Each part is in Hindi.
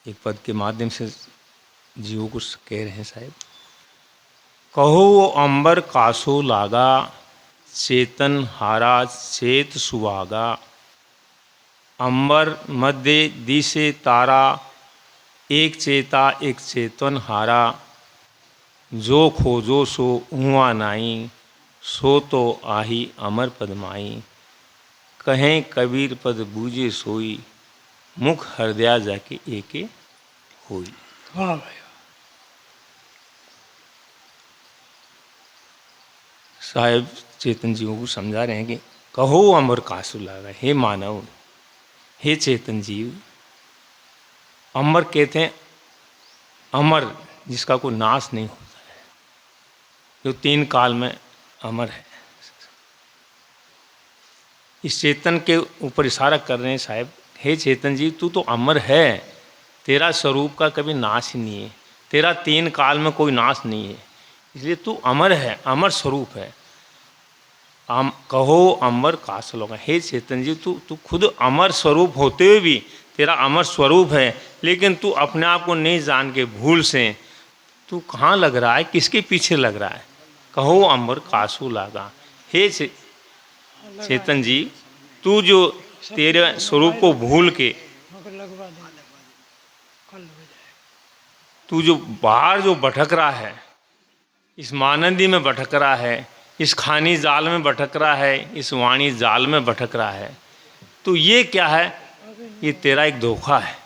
एक पद के माध्यम से जीवों को कह रहे हैं साहब। कहो अंबर कासो लागा, चेतन हारा चेत सुहागा। अंबर मध्य दिशे तारा, एक चेता एक चेतन हारा। जो खोजो सो हुआ नाई, सो तो आही अमर पद माई। कहें कबीर पद बूझे सोई, मुख हृदय जाके एके होई। वाह भाई। साहेब चेतन जीवों को समझा रहे हैं कि कहो अमर कासु लागा, हे मानव, हे चेतन जीव। अमर कहते हैं अमर जिसका कोई नाश नहीं होता है, जो तीन काल में अमर है। इस चेतन के ऊपर इशारा कर रहे हैं साहब, हे चेतन जी तू तो अमर है, तेरा स्वरूप का कभी नाश ही नहीं है, तेरा तीन काल में कोई नाश नहीं है, इसलिए तू अमर है, अमर स्वरूप है। कहो अमर कास लोगा, हे चेतन जी तू खुद अमर स्वरूप होते हुए भी तेरा अमर स्वरूप है, लेकिन तू अपने आप को नहीं जान के भूल से तू कहाँ लग रहा है, किसके पीछे लग रहा है। कहो अमर कासू लागा, हे चेतन जी तू जो तेरे स्वरूप को भूल के तू जो बाहर जो भटक रहा है, इस मानंदी में भटक रहा है, इस खानी जाल में भटक रहा है, इस वाणी जाल में भटक रहा है, तो ये क्या है, ये तेरा एक धोखा है।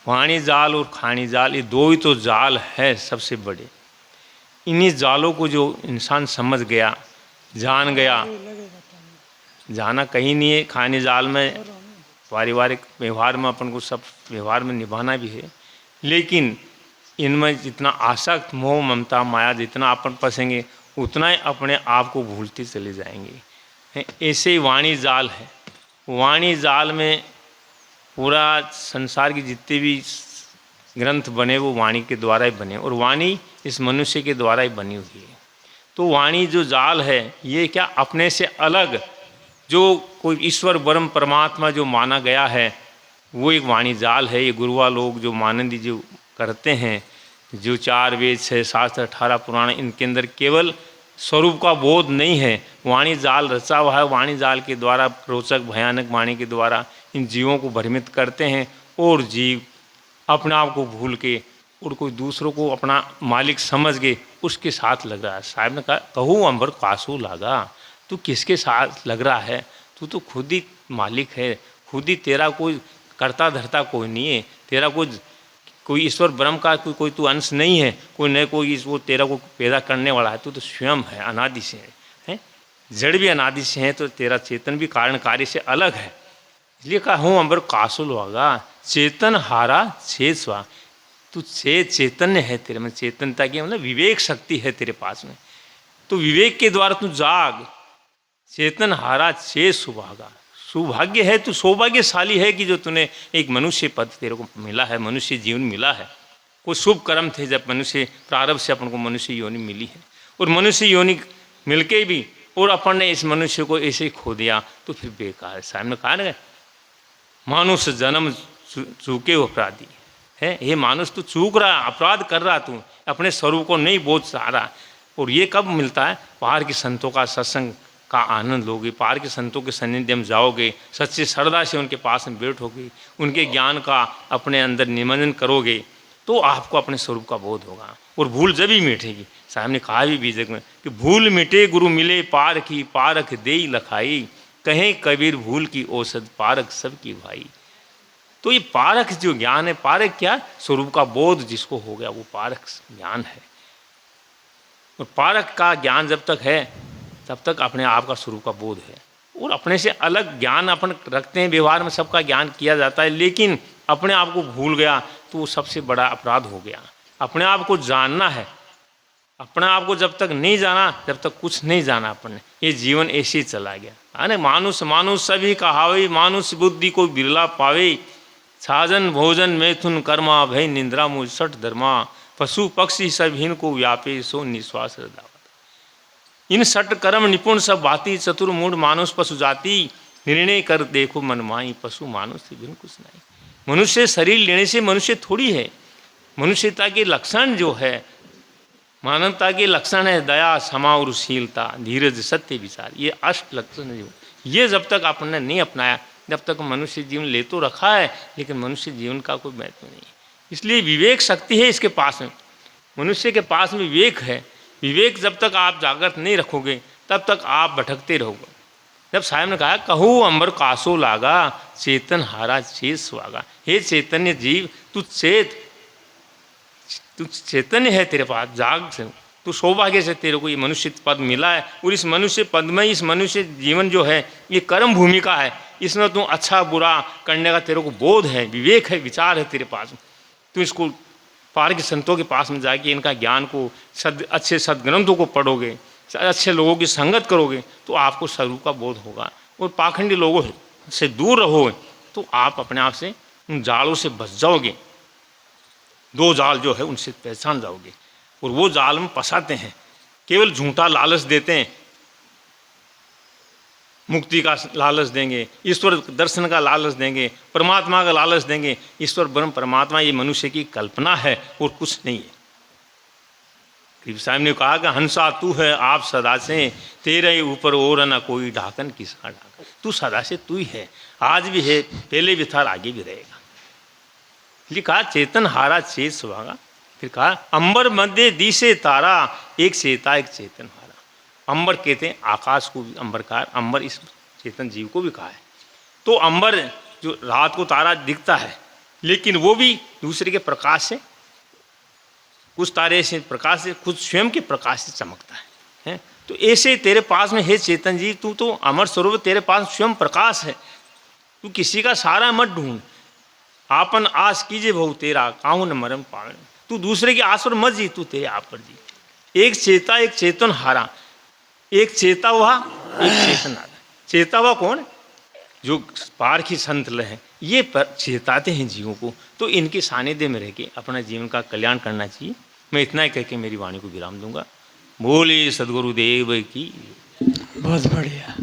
वाणी जाल और खानी जाल ये दो ही तो जाल है सबसे बड़े। इन्हीं जालों को जो इंसान समझ गया, जान गया, जाना कहीं नहीं है। खानी जाल में पारिवारिक व्यवहार में अपन को सब व्यवहार में निभाना भी है, लेकिन इनमें जितना आसक्त मोह ममता माया जितना अपन फंसेंगे उतना ही अपने आप को भूलते चले जाएंगे। ऐसे ही वाणी जाल है, वाणी जाल में पूरा संसार की जितने भी ग्रंथ बने वो वाणी के द्वारा ही बने, और वाणी इस मनुष्य के द्वारा ही बनी हुई है। तो वाणी जो जाल है ये क्या अपने से अलग जो कोई ईश्वर ब्रह्म परमात्मा जो माना गया है वो एक वाणी जाल है। ये गुरुआ लोग जो मानंदी जो करते हैं, जो 4 वेद 6 शास्त्र 18 पुराण, इनके अंदर केवल स्वरूप का बोध नहीं है, वाणी जाल रचा हुआ है। वाणी जाल के द्वारा रोचक भयानक वाणी के द्वारा इन जीवों को भ्रमित करते हैं, और जीव अपने आप को भूल के और कोई दूसरों को अपना मालिक समझ के उसके साथ लग रहा है। साहब ने कहा कहूँ अंबर कासू लागा, तू किसके साथ लग रहा है, तू तो खुद ही मालिक है, खुद ही तेरा कोई कर्ता धर्ता कोई नहीं है, तेरा कोई ईश्वर ब्रह्म का कोई तू अंश नहीं है, कोई न कोई वो तेरा को पैदा करने वाला है, तू तो स्वयं है, अनादि से है, जड़ भी अनादि से है, तो तेरा चेतन भी कारण कार्य से अलग है। इसलिए कहा हूँ अंबर कासुल होगा, चेतन हारा छेस्वा, तू चैतन्य है तेरे में, चेतनता की मतलब विवेक शक्ति है तेरे पास में, तो विवेक के द्वारा तू जाग। चेतन हारा छे सुभागा, सौभाग्य है, तू सौभाग्यशाली है कि जो तूने एक मनुष्य पद तेरे को मिला है, मनुष्य जीवन मिला है। कोई शुभ कर्म थे जब मनुष्य प्रारंभ से अपन को मनुष्य योनि मिली है, और मनुष्य योनि मिलके भी और अपन ने इस मनुष्य को ऐसे ही खो दिया तो फिर बेकार है। सामने कहा ना मानुष जन्म चूके अपराधी है, ये मानुष तू चूक रहा, अपराध कर रहा, तू अपने स्वरूप को नहीं बोझ पा रहा। और ये कब मिलता है, बाहर के संतों का सत्संग का आनंद लोगे, पार के संतों के सानिध्य में जाओगे, सच्ची श्रद्धा से उनके पास में बैठोगे, उनके ज्ञान का अपने अंदर निमंजन करोगे, तो आपको अपने स्वरूप का बोध होगा और भूल जब ही मिटेगी। साहब ने कहा भी बीजक में कि भूल मिटे गुरु मिले पार की, पारख दे लखाई, कहें कबीर भूल की औसत पारख सबकी भाई। तो ये पारख जो ज्ञान है, पारख क्या, स्वरूप का बोध जिसको हो गया वो पारख ज्ञान है। और पारख का ज्ञान जब तक है तब तक अपने आप का स्वरूप का बोध है, और अपने से अलग ज्ञान अपन रखते हैं, व्यवहार में सबका ज्ञान किया जाता है, लेकिन अपने आप को भूल गया तो वो सबसे बड़ा अपराध हो गया। अपने आप को जानना है, अपने आप को जब तक नहीं जाना जब तक कुछ नहीं जाना अपन ने, ये जीवन ऐसे ही चला गया है ना। मानुष मानुष सभी कहावे, मानुष बुद्धि को बिरला पावे, साजन भोजन मैथुन कर्मा भय निंद्रा मुझ सठ धर्मा, पशु पक्षी सब इनको व्यापे सो निश्वास दावत। इन सठ कर्म निपुण सब बाती, चतुर्मूढ़ मानुष पशु जाति, निर्णय कर देखो मनमाई, पशु मानुष से भिन्न कुछ नहीं। मनुष्य शरीर लेने से मनुष्य थोड़ी है। मनुष्यता के लक्षण जो है, मानवता के लक्षण है दया, क्षमा और शीलता, धीरज, सत्य, विचार। ये अष्ट लक्षण जो ये जब तक आपने नहीं अपनाया, जब तक मनुष्य जीवन ले तो रखा है लेकिन मनुष्य जीवन का कोई महत्व नहीं है। इसलिए विवेक शक्ति है इसके पास में, मनुष्य के पास में विवेक है। विवेक जब तक आप जागृत नहीं रखोगे तब तक आप भटकते रहोगे। जब साहब ने कहा कहू अंबर कासो लागा, चेतन हारा चेत सुहागा। हे चैतन्य जीव, तू चैतन्य है, तेरे पास जाग से, तू सौभाग्य से तेरे को ये मनुष्य पद मिला है। और इस मनुष्य पद में, इस मनुष्य जीवन जो है ये कर्म भूमिका है, इसमें तू अच्छा बुरा करने का तेरे को बोध है, विवेक है, विचार है तेरे पास। तू इसको पार के संतों के पास में जाके इनका ज्ञान को अच्छे सदग्रंथों को पढ़ोगे, अच्छे लोगों की संगत करोगे तो आपको स्वरूप का बोध होगा। और पाखंडी लोगों से दूर रहोगे तो आप अपने आप से उन जालों से बच जाओगे। दो जाल जो है उनसे पहचान जाओगे। और वो जाल में फंसाते हैं, केवल झूठा लालच देते हैं, मुक्ति का लालच देंगे, ईश्वर दर्शन का लालच देंगे, परमात्मा का लालच देंगे। ईश्वर ब्रह्म परमात्मा ये मनुष्य की कल्पना है और कुछ नहीं है। कबीर साहब ने कहा कि हंसा तू है आप सदा से, तेरे ऊपर और न कोई ढाकन किसका ढाकन। तू सदा से तू ही है, आज भी है, पहले भी था, आगे भी रहेगा। लिखा चेतन हारा चेत सुहागा। फिर कहा अंबर मध्य दिशे तारा, एक चेता एक चेतन हारा। अंबर कहते हैं आकाश को भी अंबरकार, अंबर इस चेतन जीव को भी कहा है। तो अंबर जो रात को तारा दिखता है लेकिन वो भी दूसरे के प्रकाश से, कुछ तारे से प्रकाश से, कुछ स्वयं के प्रकाश से चमकता है। तो ऐसे तेरे पास में है चेतन जी, तू तो अमर स्वरूप, तेरे पास स्वयं प्रकाश है। तू किसी का सहारा मत ढूंढ, आपन आस कीजिए बहु तेरा, काहू न मरम पावन। तू दूसरे की आस पर मत जी, तू तेरे आप पर जी। एक चेता एक चेतन हारा, एक चेता हुआ एक चेतन हारा। चेता हुआ कौन? जो पारखी संत हैं, ये चेताते हैं जीवों को। तो इनके सानिध्य में रह के अपना जीवन का कल्याण करना चाहिए। मैं इतना ही कहकर मेरी वाणी को विराम दूंगा। बोले सद्गुरुदेव की। बहुत बढ़िया।